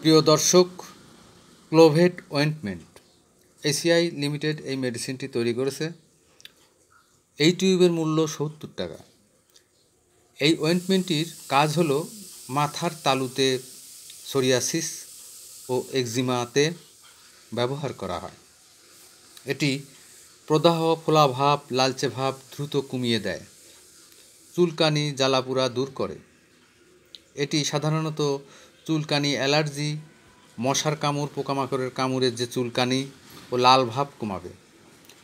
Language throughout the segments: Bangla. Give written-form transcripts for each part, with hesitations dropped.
প্রিয় দর্শক, ক্লোভেট অয়েন্টমেন্ট এসিআই লিমিটেড এই মেডিসিনটি তৈরি করেছে। এই টিউবের মূল্য ৭০ টাকা। এই অয়েন্টমেন্টটির কাজ হলো মাথার তালুতে সোরিয়াসিস ও একজিমাতে ব্যবহার করা হয়। এটি প্রদাহ, ফোলাভাব, লালচে ভাব দ্রুত কমিয়ে দেয়, চুলকানি, জ্বালাপোড়া দূর করে। এটি সাধারণত চুলকানি, অ্যালার্জি, মশার কামড়, পোকামাকড়ের কামড়ের যে চুলকানি ও লাল ভাব কমাবে।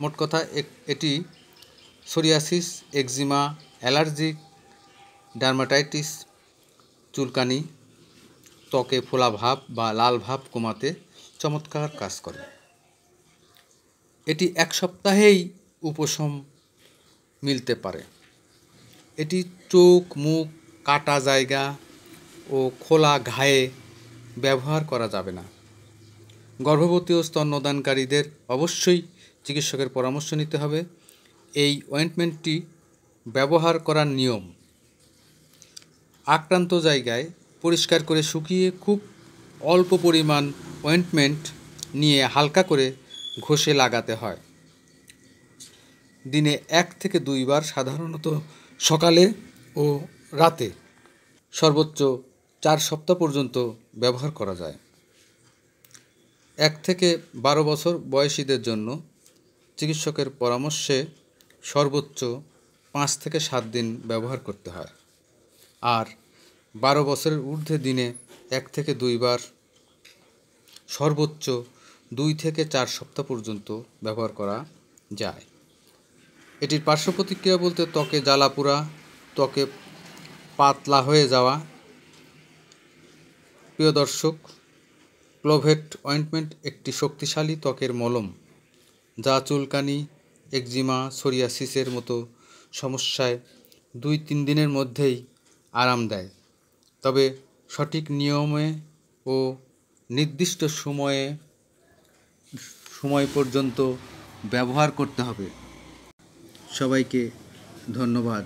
মোট কথা এটি সোরিয়াসিস, একজিমা, অ্যালার্জিক ডার্মাটাইটিস, চুলকানি, ত্বকে ফোলা ভাব বা লাল ভাব কমাতে চমৎকার কাজ করে। এটি 1 সপ্তাহেই উপশম মিলতে পারে। এটি চোখ, মুখ, কাটা জায়গা ও খোলা ঘায়ে ব্যবহার করা যাবে না। গর্ভবতী ও স্তন্যদানকারীদের অবশ্যই চিকিৎসকের পরামর্শ নিতে হবে। এই অয়েন্টমেন্টটি ব্যবহার করার নিয়ম: আক্রান্ত জায়গায় পরিষ্কার করে শুকিয়ে খুব অল্প পরিমাণ অয়েন্টমেন্ট নিয়ে হালকা করে ঘষে লাগাতে হয়। দিনে 1 থেকে 2 বার, সাধারণত সকালে ও রাতে। সর্বোচ্চ 4 সপ্তাহ পর্যন্ত ব্যবহার করা যায়। 1 থেকে 12 বছর বয়সীদের জন্য চিকিৎসকের পরামর্শে সর্বোচ্চ 5 থেকে 7 দিন ব্যবহার করতে হয়। আর 12 বছরের ঊর্ধ্বে দিনে 1 থেকে 2 বার, সর্বোচ্চ 2 থেকে 4 সপ্তাহ পর্যন্ত ব্যবহার করা যায়। এটির পার্শ্ব প্রতিক্রিয়া বলতে ত্বকে জ্বালাপোড়া, ত্বকে পাতলা হয়ে যাওয়া। প্রিয় দর্শক, ক্লোভেট অয়েন্টমেন্ট একটি শক্তিশালী ত্বকের মলম, যা চুলকানি, একজিমা, সোরিয়াসিসের মতো সমস্যায় 2-3 দিনের মধ্যেই আরাম দেয়। তবে সঠিক নিয়মে ও নির্দিষ্ট সময় পর্যন্ত ব্যবহার করতে হবে। সবাইকে ধন্যবাদ।